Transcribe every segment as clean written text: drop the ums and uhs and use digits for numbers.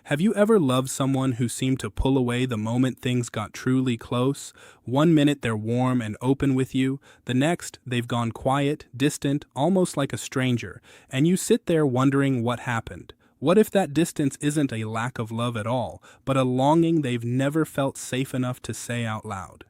Have you ever loved someone who seemed to pull away the moment things got truly close? One minute they're warm and open with you, the next they've gone quiet, distant, almost like a stranger, and you sit there wondering what happened. What if that distance isn't a lack of love at all, but a longing they've never felt safe enough to say out loud?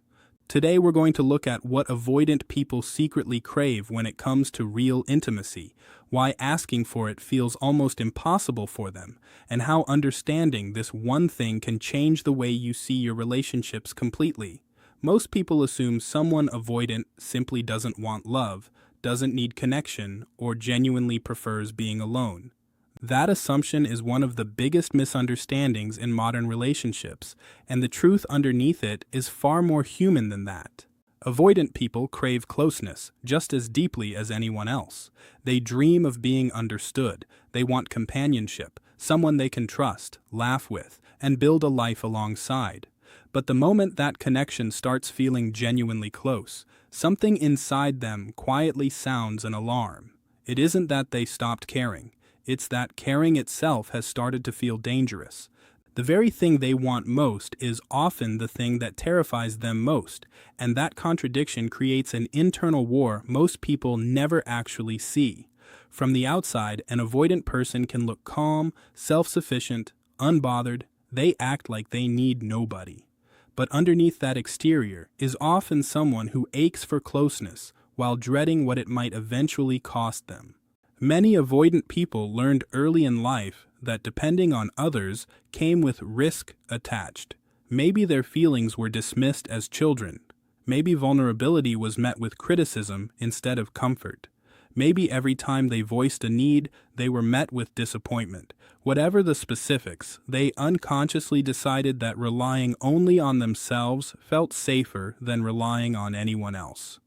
Today we're going to look at what avoidant people secretly crave when it comes to real intimacy, why asking for it feels almost impossible for them, and how understanding this one thing can change the way you see your relationships completely. Most people assume someone avoidant simply doesn't want love, doesn't need connection, or genuinely prefers being alone. That assumption is one of the biggest misunderstandings in modern relationships, and the truth underneath it is far more human than that. Avoidant people crave closeness just as deeply as anyone else. They dream of being understood. They want companionship, someone they can trust, laugh with, and build a life alongside. But the moment that connection starts feeling genuinely close, something inside them quietly sounds an alarm. It isn't that they stopped caring. It's that caring itself has started to feel dangerous. The very thing they want most is often the thing that terrifies them most, and that contradiction creates an internal war most people never actually see. From the outside, an avoidant person can look calm, self-sufficient, unbothered. They act like they need nobody. But underneath that exterior is often someone who aches for closeness while dreading what it might eventually cost them. Many avoidant people learned early in life that depending on others came with risk attached. Maybe their feelings were dismissed as children. Maybe vulnerability was met with criticism instead of comfort. Maybe every time they voiced a need, they were met with disappointment. Whatever the specifics, they unconsciously decided that relying only on themselves felt safer than relying on anyone else.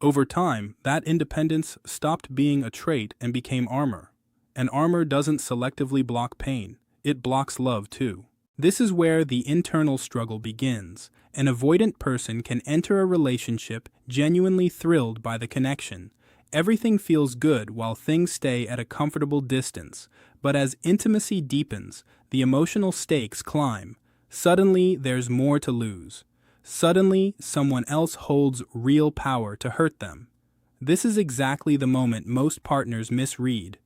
Over time, that independence stopped being a trait and became armor. And armor doesn't selectively block pain, it blocks love too. This is where the internal struggle begins. An avoidant person can enter a relationship genuinely thrilled by the connection. Everything feels good while things stay at a comfortable distance, but as intimacy deepens, the emotional stakes climb. Suddenly, there's more to lose. Suddenly, someone else holds real power to hurt them. This is exactly the moment most partners misread.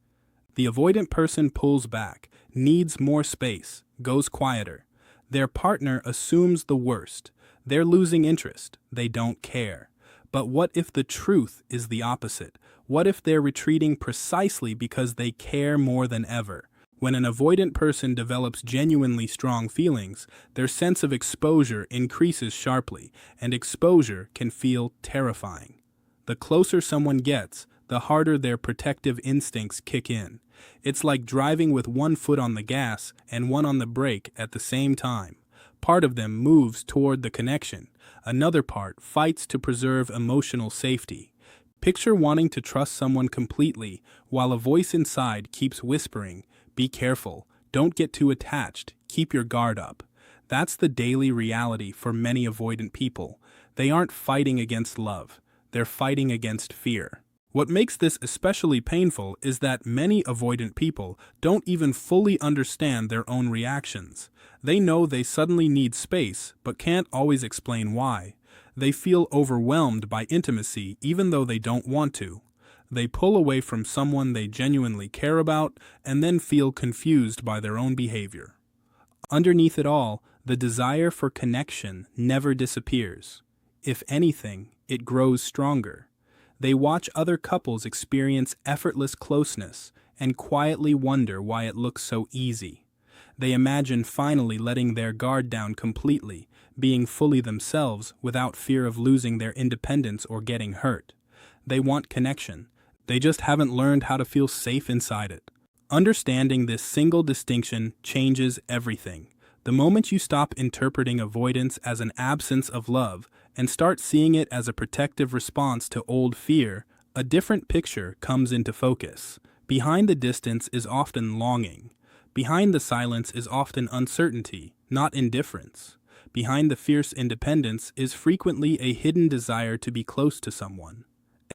The avoidant person pulls back, needs more space, goes quieter. Their partner assumes the worst. They're losing interest. They don't care. But what if the truth is the opposite? What if they're retreating precisely because they care more than ever? When an avoidant person develops genuinely strong feelings, their sense of exposure increases sharply, and exposure can feel terrifying. The closer someone gets, the harder their protective instincts kick in. It's like driving with one foot on the gas and one on the brake at the same time. Part of them moves toward the connection. Another part fights to preserve emotional safety. Picture wanting to trust someone completely while a voice inside keeps whispering, "Be careful, don't get too attached, keep your guard up." That's the daily reality for many avoidant people. They aren't fighting against love, they're fighting against fear. What makes this especially painful is that many avoidant people don't even fully understand their own reactions. They know they suddenly need space, but can't always explain why. They feel overwhelmed by intimacy even though they don't want to. They pull away from someone they genuinely care about and then feel confused by their own behavior. Underneath it all, the desire for connection never disappears. If anything, it grows stronger. They watch other couples experience effortless closeness and quietly wonder why it looks so easy. They imagine finally letting their guard down completely, being fully themselves without fear of losing their independence or getting hurt. They want connection. They just haven't learned how to feel safe inside it. Understanding this single distinction changes everything. The moment you stop interpreting avoidance as an absence of love and start seeing it as a protective response to old fear, a different picture comes into focus. Behind the distance is often longing. Behind the silence is often uncertainty, not indifference. Behind the fierce independence is frequently a hidden desire to be close to someone.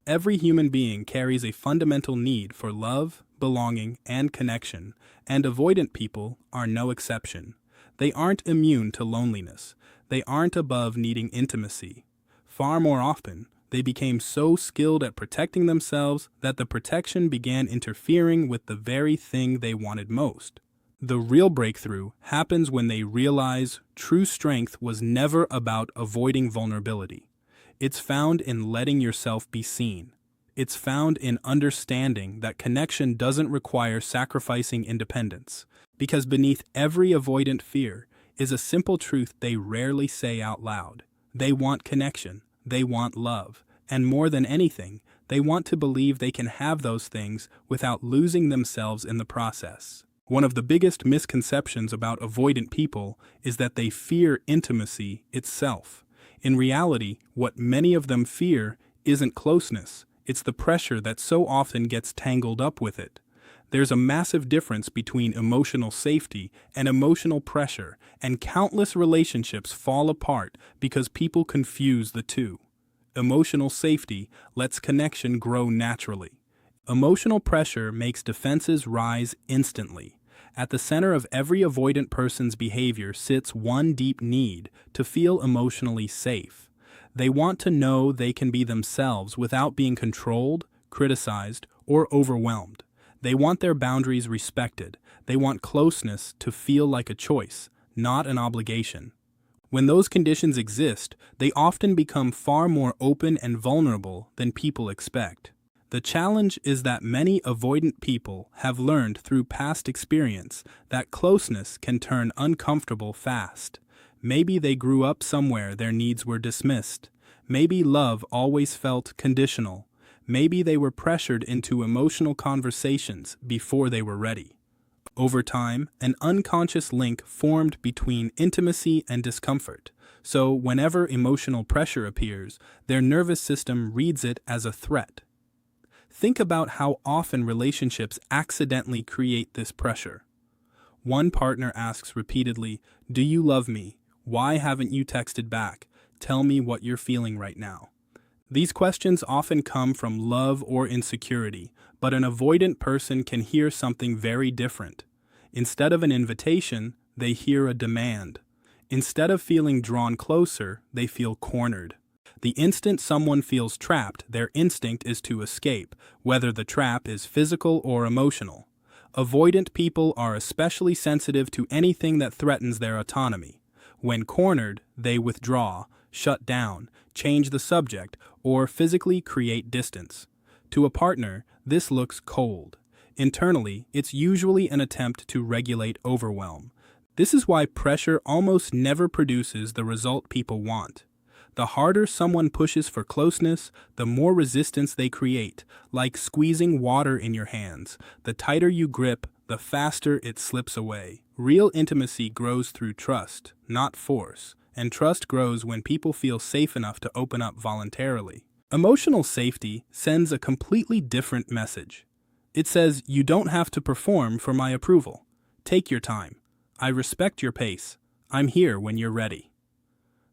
Every human being carries a fundamental need for love, belonging, and connection, and avoidant people are no exception. They aren't immune to loneliness. They aren't above needing intimacy. Far more often, they became so skilled at protecting themselves that the protection began interfering with the very thing they wanted most. The real breakthrough happens when they realize true strength was never about avoiding vulnerability. It's found in letting yourself be seen. It's found in understanding that connection doesn't require sacrificing independence, because beneath every avoidant fear is a simple truth they rarely say out loud. They want connection, they want love, and more than anything, they want to believe they can have those things without losing themselves in the process. One of the biggest misconceptions about avoidant people is that they fear intimacy itself. In reality, what many of them fear isn't closeness, it's the pressure that so often gets tangled up with it. There's a massive difference between emotional safety and emotional pressure, and countless relationships fall apart because people confuse the two. Emotional safety lets connection grow naturally. Emotional pressure makes defenses rise instantly. At the center of every avoidant person's behavior sits one deep need to feel emotionally safe. They want to know they can be themselves without being controlled, criticized, or overwhelmed. They want their boundaries respected. They want closeness to feel like a choice, not an obligation. When those conditions exist, they often become far more open and vulnerable than people expect. The challenge is that many avoidant people have learned through past experience that closeness can turn uncomfortable fast. Maybe they grew up somewhere their needs were dismissed. Maybe love always felt conditional. Maybe they were pressured into emotional conversations before they were ready. Over time, an unconscious link formed between intimacy and discomfort. So whenever emotional pressure appears, their nervous system reads it as a threat. Think about how often relationships accidentally create this pressure. One partner asks repeatedly, "Do you love me? Why haven't you texted back? Tell me what you're feeling right now." These questions often come from love or insecurity, but an avoidant person can hear something very different. Instead of an invitation, they hear a demand. Instead of feeling drawn closer, they feel cornered. The instant someone feels trapped, their instinct is to escape, whether the trap is physical or emotional. Avoidant people are especially sensitive to anything that threatens their autonomy. When cornered, they withdraw, shut down, change the subject, or physically create distance. To a partner, this looks cold. Internally, it's usually an attempt to regulate overwhelm. This is why pressure almost never produces the result people want. The harder someone pushes for closeness, the more resistance they create, like squeezing water in your hands. The tighter you grip, the faster it slips away. Real intimacy grows through trust, not force, and trust grows when people feel safe enough to open up voluntarily. Emotional safety sends a completely different message. It says, "You don't have to perform for my approval. Take your time. I respect your pace. I'm here when you're ready."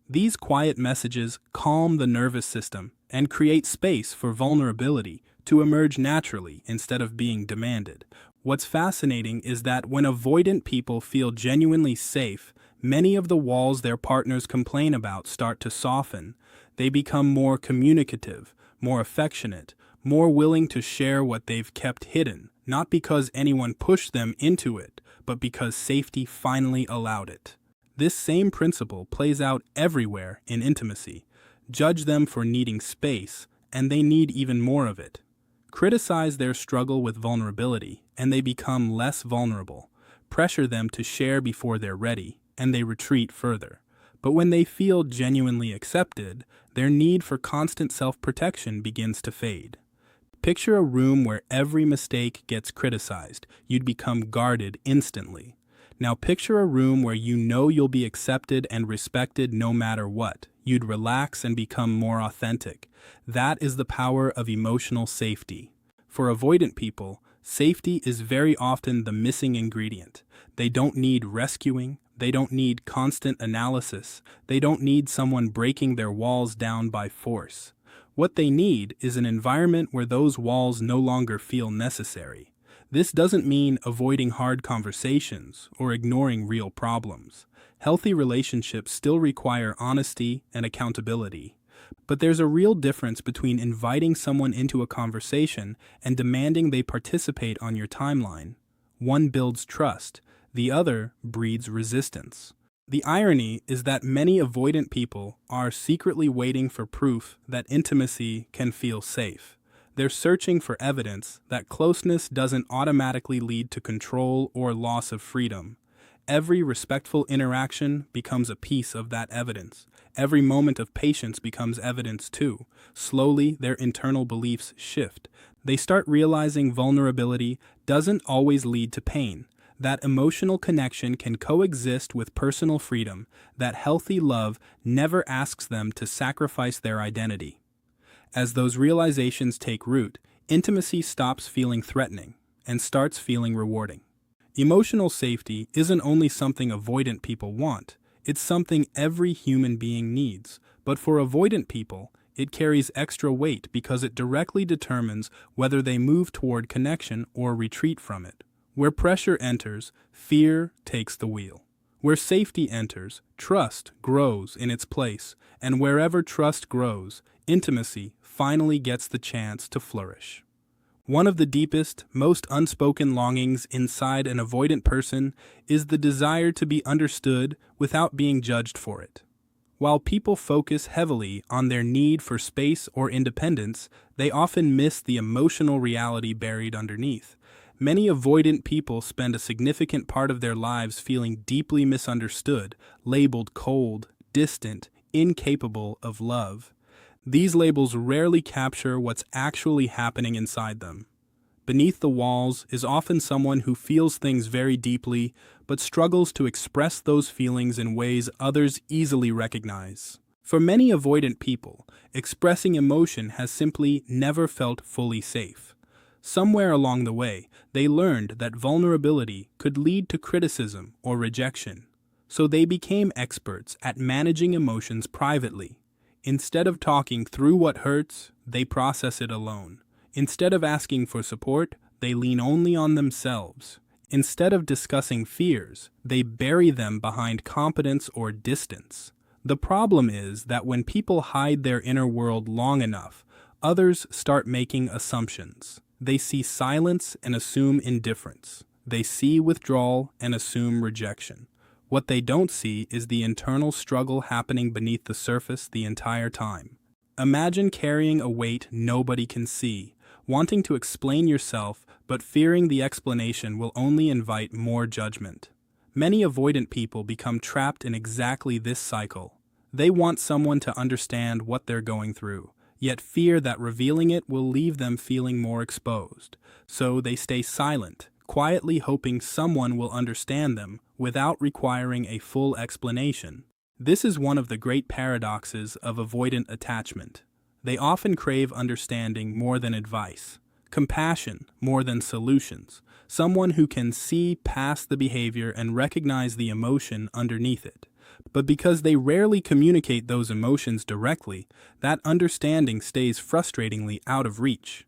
These quiet messages calm the nervous system and create space for vulnerability to emerge naturally instead of being demanded. What's fascinating is that when avoidant people feel genuinely safe, many of the walls their partners complain about start to soften. They become more communicative, more affectionate, more willing to share what they've kept hidden, not because anyone pushed them into it, but because safety finally allowed it. This same principle plays out everywhere in intimacy. Judge them for needing space, and they need even more of it. Criticize their struggle with vulnerability, and they become less vulnerable. Pressure them to share before they're ready, and they retreat further. But when they feel genuinely accepted, their need for constant self-protection begins to fade. Picture a room where every mistake gets criticized. You'd become guarded instantly. Now picture a room where you know you'll be accepted and respected no matter what. You'd relax and become more authentic. That is the power of emotional safety. For avoidant people, safety is very often the missing ingredient. They don't need rescuing. They don't need constant analysis. They don't need someone breaking their walls down by force. What they need is an environment where those walls no longer feel necessary. This doesn't mean avoiding hard conversations or ignoring real problems. Healthy relationships still require honesty and accountability. But there's a real difference between inviting someone into a conversation and demanding they participate on your timeline. One builds trust, the other breeds resistance. The irony is that many avoidant people are secretly waiting for proof that intimacy can feel safe. They're searching for evidence that closeness doesn't automatically lead to control or loss of freedom. Every respectful interaction becomes a piece of that evidence. Every moment of patience becomes evidence too. Slowly, their internal beliefs shift. They start realizing vulnerability doesn't always lead to pain, that emotional connection can coexist with personal freedom, that healthy love never asks them to sacrifice their identity. As those realizations take root, intimacy stops feeling threatening and starts feeling rewarding. Emotional safety isn't only something avoidant people want, it's something every human being needs. But for avoidant people, it carries extra weight because it directly determines whether they move toward connection or retreat from it. Where pressure enters, fear takes the wheel. Where safety enters, trust grows in its place, and wherever trust grows, intimacy finally gets the chance to flourish. One of the deepest, most unspoken longings inside an avoidant person is the desire to be understood without being judged for it. While people focus heavily on their need for space or independence, they often miss the emotional reality buried underneath. Many avoidant people spend a significant part of their lives feeling deeply misunderstood, labeled cold, distant, incapable of love. These labels rarely capture what's actually happening inside them. Beneath the walls is often someone who feels things very deeply, but struggles to express those feelings in ways others easily recognize. For many avoidant people, expressing emotion has simply never felt fully safe. Somewhere along the way, they learned that vulnerability could lead to criticism or rejection, so they became experts at managing emotions privately. Instead of talking through what hurts, they process it alone. Instead of asking for support, they lean only on themselves. Instead of discussing fears, they bury them behind competence or distance. The problem is that when people hide their inner world long enough, others start making assumptions. They see silence and assume indifference. They see withdrawal and assume rejection. What they don't see is the internal struggle happening beneath the surface the entire time. Imagine carrying a weight nobody can see, wanting to explain yourself but fearing the explanation will only invite more judgment. Many avoidant people become trapped in exactly this cycle. They want someone to understand what they're going through, yet fear that revealing it will leave them feeling more exposed. So they stay silent, quietly hoping someone will understand them without requiring a full explanation. This is one of the great paradoxes of avoidant attachment. They often crave understanding more than advice, compassion more than solutions, someone who can see past the behavior and recognize the emotion underneath it. But because they rarely communicate those emotions directly, that understanding stays frustratingly out of reach.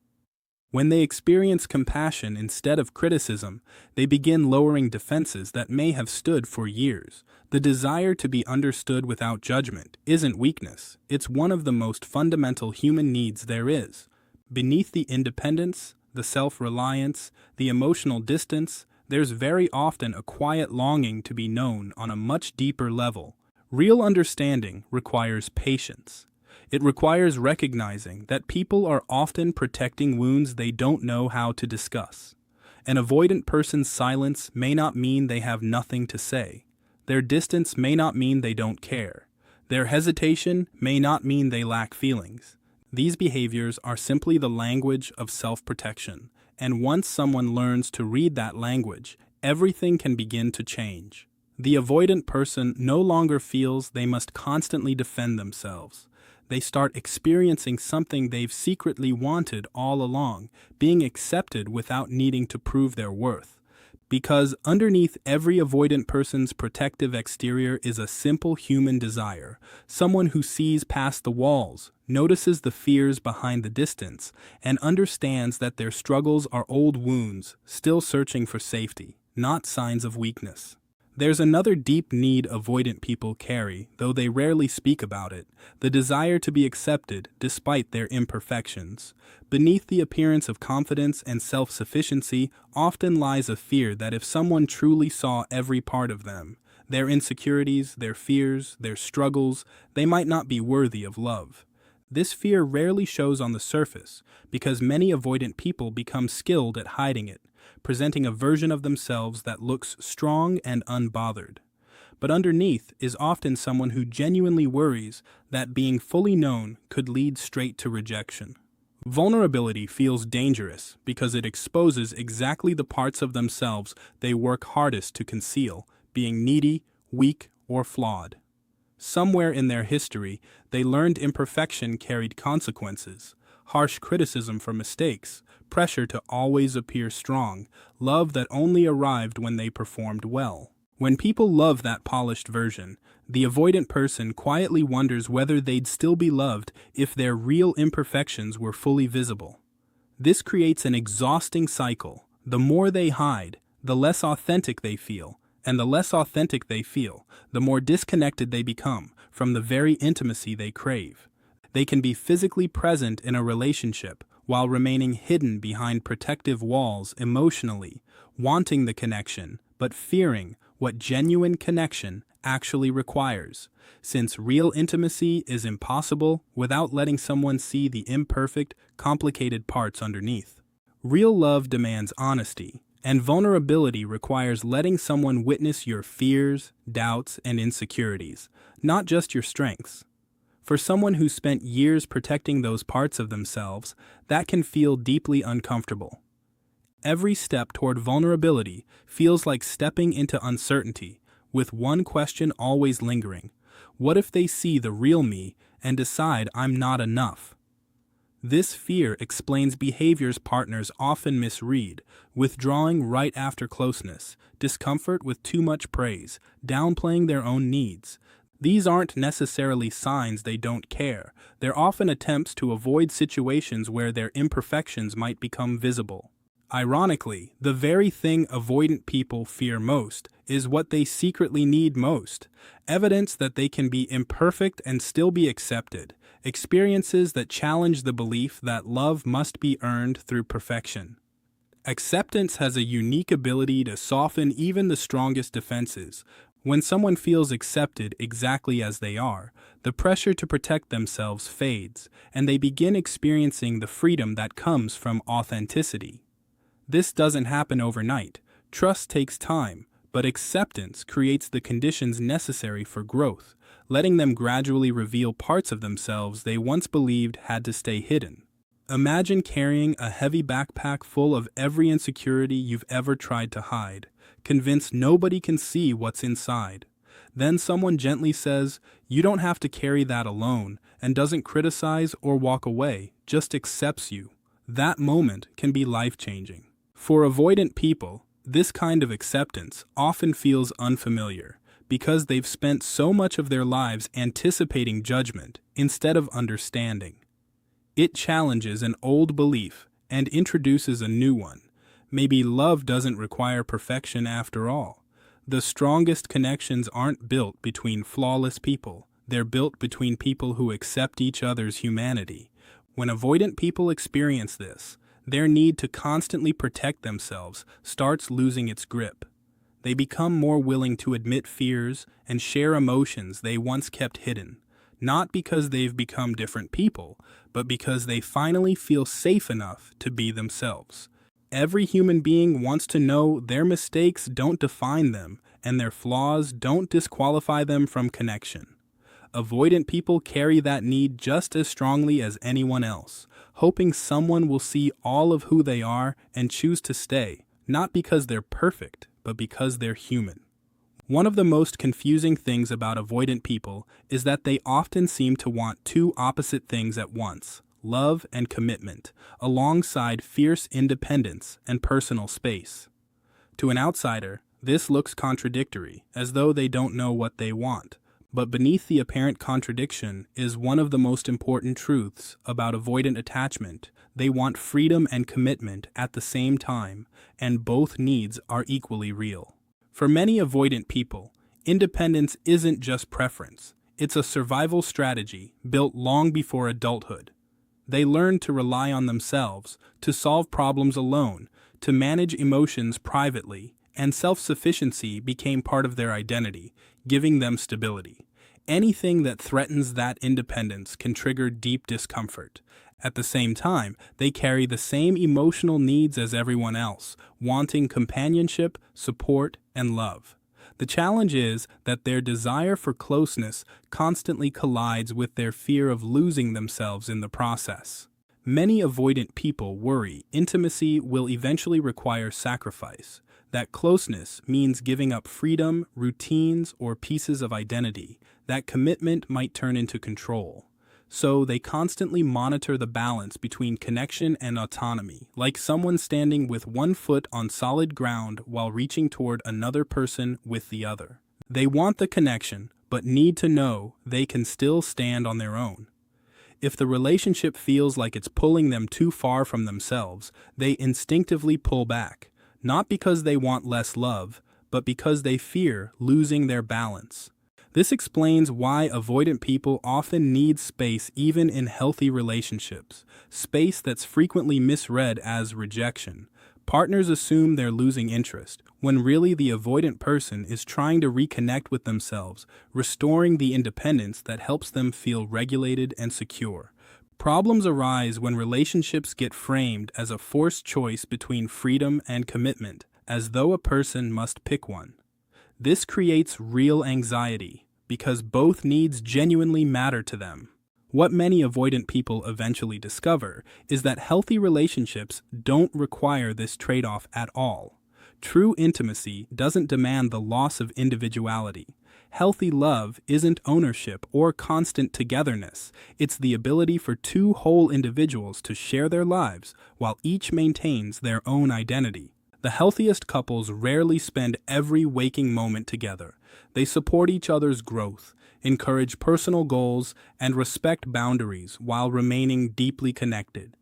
When they experience compassion instead of criticism, they begin lowering defenses that may have stood for years. The desire to be understood without judgment isn't weakness, it's one of the most fundamental human needs there is. Beneath the independence, the self-reliance, the emotional distance, there's very often a quiet longing to be known on a much deeper level. Real understanding requires patience. It requires recognizing that people are often protecting wounds they don't know how to discuss. An avoidant person's silence may not mean they have nothing to say. Their distance may not mean they don't care. Their hesitation may not mean they lack feelings. These behaviors are simply the language of self-protection, and once someone learns to read that language, everything can begin to change. The avoidant person no longer feels they must constantly defend themselves. They start experiencing something they've secretly wanted all along, being accepted without needing to prove their worth. Because underneath every avoidant person's protective exterior is a simple human desire, someone who sees past the walls, notices the fears behind the distance, and understands that their struggles are old wounds, still searching for safety, not signs of weakness. There's another deep need avoidant people carry, though they rarely speak about it: the desire to be accepted despite their imperfections. Beneath the appearance of confidence and self-sufficiency often lies a fear that if someone truly saw every part of them, their insecurities, their fears, their struggles, they might not be worthy of love. This fear rarely shows on the surface because many avoidant people become skilled at hiding it, presenting a version of themselves that looks strong and unbothered. But underneath is often someone who genuinely worries that being fully known could lead straight to rejection. Vulnerability feels dangerous because it exposes exactly the parts of themselves they work hardest to conceal, being needy, weak, or flawed. Somewhere in their history, they learned imperfection carried consequences: harsh criticism for mistakes, pressure to always appear strong, love that only arrived when they performed well. When people love that polished version, the avoidant person quietly wonders whether they'd still be loved if their real imperfections were fully visible. This creates an exhausting cycle. The more they hide, the less authentic they feel, and the less authentic they feel, the more disconnected they become from the very intimacy they crave. They can be physically present in a relationship while remaining hidden behind protective walls emotionally, wanting the connection, but fearing what genuine connection actually requires, since real intimacy is impossible without letting someone see the imperfect, complicated parts underneath. Real love demands honesty, and vulnerability requires letting someone witness your fears, doubts, and insecurities, not just your strengths. For someone who spent years protecting those parts of themselves, that can feel deeply uncomfortable. Every step toward vulnerability feels like stepping into uncertainty, with one question always lingering: what if they see the real me and decide I'm not enough? This fear explains behaviors partners often misread: withdrawing right after closeness, discomfort with too much praise, downplaying their own needs. These aren't necessarily signs they don't care. They're often attempts to avoid situations where their imperfections might become visible. Ironically, the very thing avoidant people fear most is what they secretly need most: evidence that they can be imperfect and still be accepted, experiences that challenge the belief that love must be earned through perfection. Acceptance has a unique ability to soften even the strongest defenses. When someone feels accepted exactly as they are, the pressure to protect themselves fades, and they begin experiencing the freedom that comes from authenticity. This doesn't happen overnight. Trust takes time, but acceptance creates the conditions necessary for growth, letting them gradually reveal parts of themselves they once believed had to stay hidden. Imagine carrying a heavy backpack full of every insecurity you've ever tried to hide, convinced nobody can see what's inside. Then someone gently says, "You don't have to carry that alone," and doesn't criticize or walk away, just accepts you. That moment can be life-changing. For avoidant people, this kind of acceptance often feels unfamiliar because they've spent so much of their lives anticipating judgment instead of understanding. It challenges an old belief and introduces a new one. Maybe love doesn't require perfection after all. The strongest connections aren't built between flawless people. They're built between people who accept each other's humanity. When avoidant people experience this, their need to constantly protect themselves starts losing its grip. They become more willing to admit fears and share emotions they once kept hidden, not because they've become different people, but because they finally feel safe enough to be themselves. Every human being wants to know their mistakes don't define them and their flaws don't disqualify them from connection. Avoidant people carry that need just as strongly as anyone else, hoping someone will see all of who they are and choose to stay, not because they're perfect, but because they're human. One of the most confusing things about avoidant people is that they often seem to want two opposite things at once: love and commitment, alongside fierce independence and personal space. To an outsider, this looks contradictory, as though they don't know what they want. But beneath the apparent contradiction is one of the most important truths about avoidant attachment. They want freedom and commitment at the same time, and both needs are equally real. For many avoidant people, independence isn't just preference, it's a survival strategy built long before adulthood. They learn to rely on themselves, to solve problems alone, to manage emotions privately, and self-sufficiency became part of their identity, giving them stability. Anything that threatens that independence can trigger deep discomfort. At the same time, they carry the same emotional needs as everyone else, wanting companionship, support, and love. The challenge is that their desire for closeness constantly collides with their fear of losing themselves in the process. Many avoidant people worry intimacy will eventually require sacrifice, that closeness means giving up freedom, routines, or pieces of identity, that commitment might turn into control. So they constantly monitor the balance between connection and autonomy, like someone standing with one foot on solid ground while reaching toward another person with the other. They want the connection, but need to know they can still stand on their own. If the relationship feels like it's pulling them too far from themselves, they instinctively pull back, not because they want less love, but because they fear losing their balance. This explains why avoidant people often need space even in healthy relationships, space that's frequently misread as rejection. Partners assume they're losing interest, when really the avoidant person is trying to reconnect with themselves, restoring the independence that helps them feel regulated and secure. Problems arise when relationships get framed as a forced choice between freedom and commitment, as though a person must pick one. This creates real anxiety, because both needs genuinely matter to them. What many avoidant people eventually discover is that healthy relationships don't require this trade-off at all. True intimacy doesn't demand the loss of individuality. Healthy love isn't ownership or constant togetherness. It's the ability for two whole individuals to share their lives while each maintains their own identity. The healthiest couples rarely spend every waking moment together. They support each other's growth, encourage personal goals, and respect boundaries while remaining deeply connected.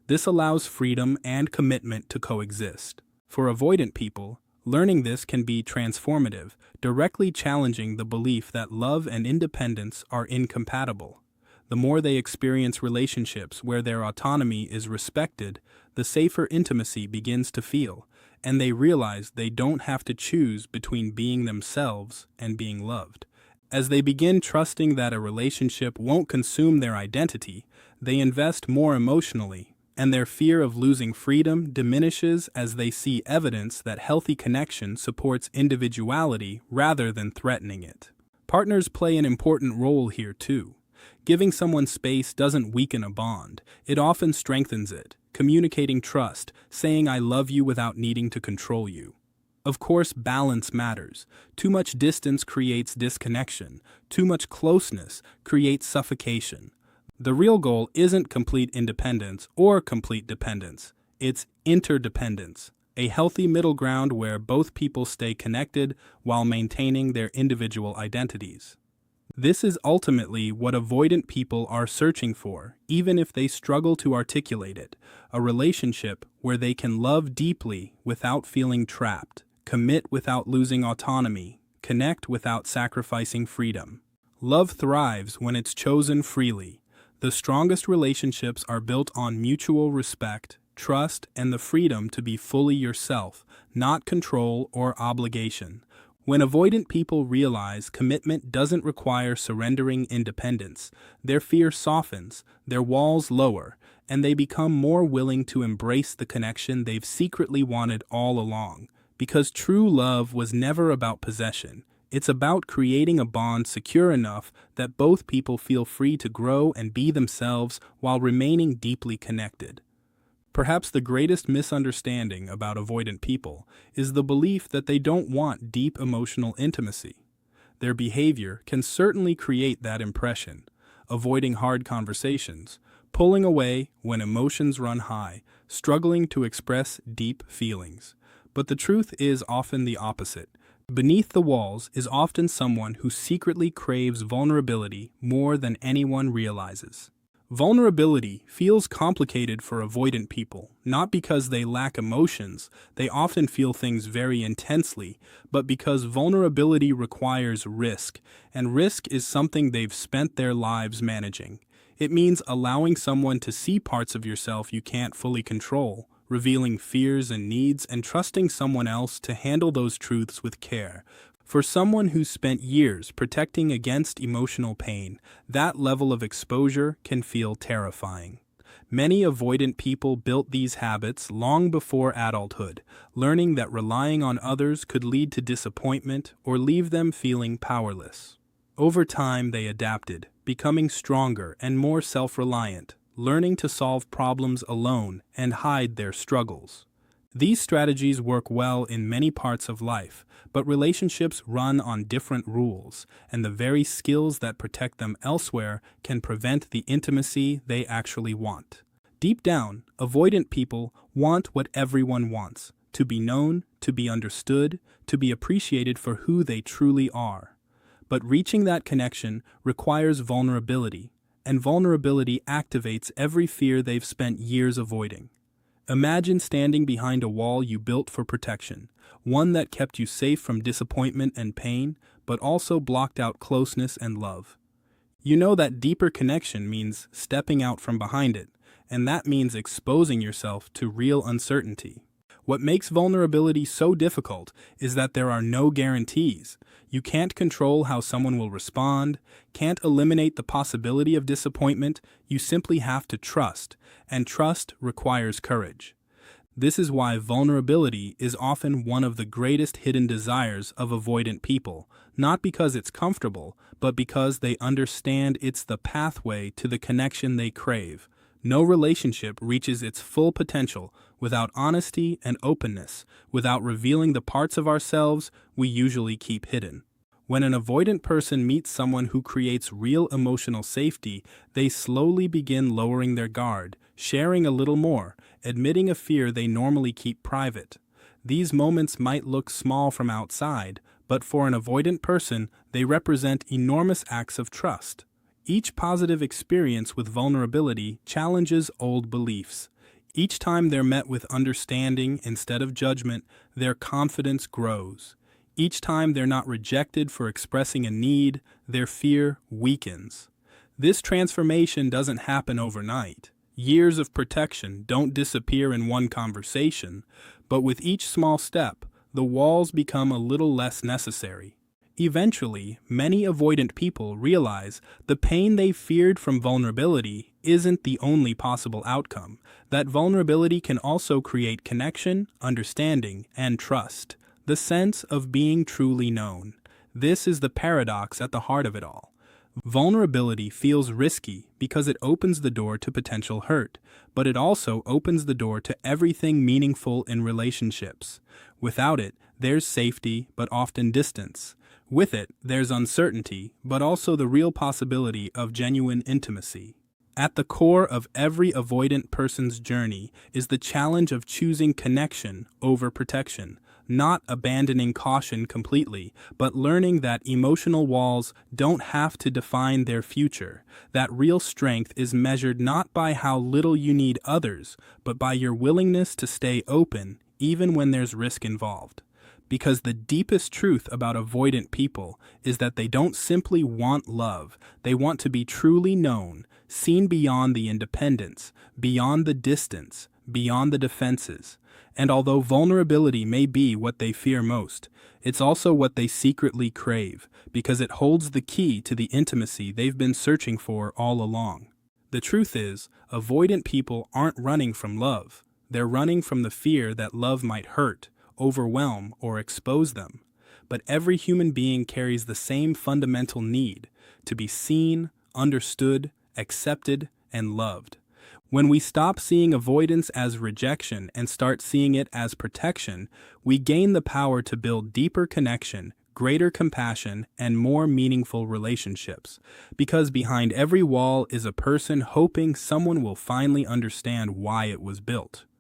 This allows freedom and commitment to coexist. For avoidant people, learning this can be transformative, directly challenging the belief that love and independence are incompatible. The more they experience relationships where their autonomy is respected, the safer intimacy begins to feel, and they realize they don't have to choose between being themselves and being loved. As they begin trusting that a relationship won't consume their identity, they invest more emotionally, and their fear of losing freedom diminishes as they see evidence that healthy connection supports individuality rather than threatening it. Partners play an important role here too. Giving someone space doesn't weaken a bond, it often strengthens it. Communicating trust, saying I love you without needing to control you. Of course, balance matters. Too much distance creates disconnection. Too much closeness creates suffocation. The real goal isn't complete independence or complete dependence. It's interdependence, a healthy middle ground where both people stay connected while maintaining their individual identities. This is ultimately what avoidant people are searching for, even if they struggle to articulate it, a relationship where they can love deeply without feeling trapped, commit without losing autonomy, connect without sacrificing freedom. Love thrives when it's chosen freely. The strongest relationships are built on mutual respect, trust, and the freedom to be fully yourself, not control or obligation. When avoidant people realize commitment doesn't require surrendering independence, their fear softens, their walls lower, and they become more willing to embrace the connection they've secretly wanted all along. Because true love was never about possession. It's about creating a bond secure enough that both people feel free to grow and be themselves while remaining deeply connected. Perhaps the greatest misunderstanding about avoidant people is the belief that they don't want deep emotional intimacy. Their behavior can certainly create that impression, avoiding hard conversations, pulling away when emotions run high, struggling to express deep feelings. But the truth is often the opposite. Beneath the walls is often someone who secretly craves vulnerability more than anyone realizes. Vulnerability feels complicated for avoidant people, not because they lack emotions, they often feel things very intensely, but because vulnerability requires risk, and risk is something they've spent their lives managing. It means allowing someone to see parts of yourself you can't fully control, revealing fears and needs, and trusting someone else to handle those truths with care. For someone who's spent years protecting against emotional pain, that level of exposure can feel terrifying. Many avoidant people built these habits long before adulthood, learning that relying on others could lead to disappointment or leave them feeling powerless. Over time, they adapted, becoming stronger and more self-reliant, learning to solve problems alone and hide their struggles. These strategies work well in many parts of life, but relationships run on different rules, and the very skills that protect them elsewhere can prevent the intimacy they actually want. Deep down, avoidant people want what everyone wants: to be known, to be understood, to be appreciated for who they truly are. But reaching that connection requires vulnerability, and vulnerability activates every fear they've spent years avoiding. Imagine standing behind a wall you built for protection, one that kept you safe from disappointment and pain, but also blocked out closeness and love. You know that deeper connection means stepping out from behind it, and that means exposing yourself to real uncertainty. What makes vulnerability so difficult is that there are no guarantees. You can't control how someone will respond, can't eliminate the possibility of disappointment, you simply have to trust, and trust requires courage. This is why vulnerability is often one of the greatest hidden desires of avoidant people, not because it's comfortable, but because they understand it's the pathway to the connection they crave. No relationship reaches its full potential without honesty and openness, without revealing the parts of ourselves we usually keep hidden. When an avoidant person meets someone who creates real emotional safety, they slowly begin lowering their guard, sharing a little more, admitting a fear they normally keep private. These moments might look small from outside, but for an avoidant person, they represent enormous acts of trust. Each positive experience with vulnerability challenges old beliefs. Each time they're met with understanding instead of judgment, their confidence grows. Each time they're not rejected for expressing a need, their fear weakens. This transformation doesn't happen overnight. Years of protection don't disappear in one conversation, but with each small step, the walls become a little less necessary. Eventually, many avoidant people realize the pain they feared from vulnerability isn't the only possible outcome, that vulnerability can also create connection, understanding, and trust, the sense of being truly known. This is the paradox at the heart of it all. Vulnerability feels risky because it opens the door to potential hurt, but it also opens the door to everything meaningful in relationships. Without it, there's safety, but often distance. With it, there's uncertainty, but also the real possibility of genuine intimacy. At the core of every avoidant person's journey is the challenge of choosing connection over protection, not abandoning caution completely, but learning that emotional walls don't have to define their future, that real strength is measured not by how little you need others, but by your willingness to stay open, even when there's risk involved. Because the deepest truth about avoidant people is that they don't simply want love, they want to be truly known, seen beyond the independence, beyond the distance, beyond the defenses. And although vulnerability may be what they fear most, it's also what they secretly crave, because it holds the key to the intimacy they've been searching for all along. The truth is, avoidant people aren't running from love. They're running from the fear that love might hurt, overwhelm, or expose them. But every human being carries the same fundamental need: to be seen, understood, accepted, and loved. When we stop seeing avoidance as rejection and start seeing it as protection, we gain the power to build deeper connection, greater compassion, and more meaningful relationships. Because behind every wall is a person hoping someone will finally understand why it was built.